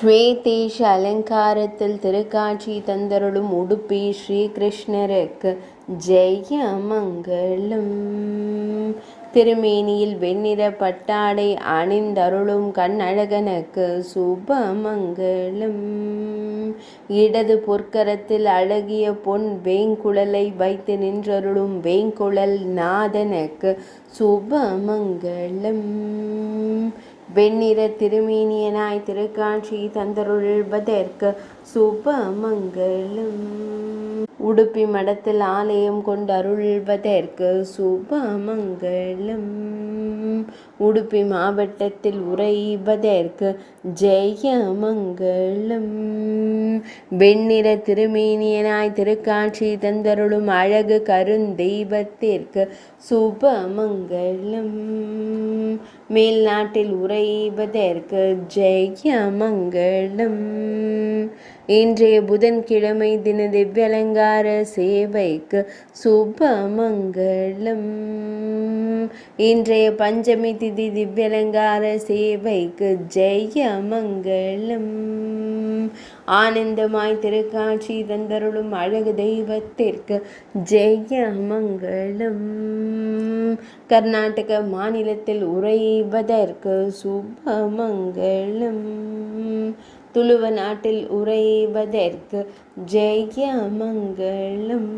ஸ்வேதேஷ அலங்காரத்தில் திருக்காட்சி தந்தருளும் உடுப்பி ஸ்ரீகிருஷ்ணருக்கு ஜெய மங்களம். திருமேனியில் வெண்ணிற பட்டாடை அணிந்தருளும் கண்ணழகனுக்கு சுபமங்களம். இடது பொற்கரத்தில் அழகிய பொன் வேங்குழலை வைத்து நின்றருளும் வேங்குழல் நாதனுக்கு சுபமங்களம். வெண்ணிற திருமேனியனாய் திருக்காட்சி தந்தருள்வதற்கு சுபமங்களம். உடுப்பி மடத்தில் ஆலயம் கொண்டருள்வதற்கு சுபமங்களம். உடுப்பி மாவட்டத்தில் உறைவதற்கு ஜெயமங்களம். வெண்ணிற திருமேனியனாய் திருக்காட்சி தந்தருளும் அழகு கருந்தெய்வத்திற்கு சுபமங்களம். மேல் நாட்டில் உறைவதற்கு ஜெயமங்களம். இன்றைய புதன்கிழமை தின திவ்யலங்கார சேவைக்கு சுபமங்களம். இன்றைய பஞ்சமி திதி திவ்யலங்கார சேவைக்கு ஜெயமங்களம். ஆனந்தமாய் திருக்காட்சி தந்தருளும் அழகு தெய்வத்திற்கு ஜெயமங்களம். கர்நாடக மாநிலத்தில் உறைவதற்கு சுபமங்களம். துளுவ நாட்டில் உறைவதற்கு ஜெயமங்களம்.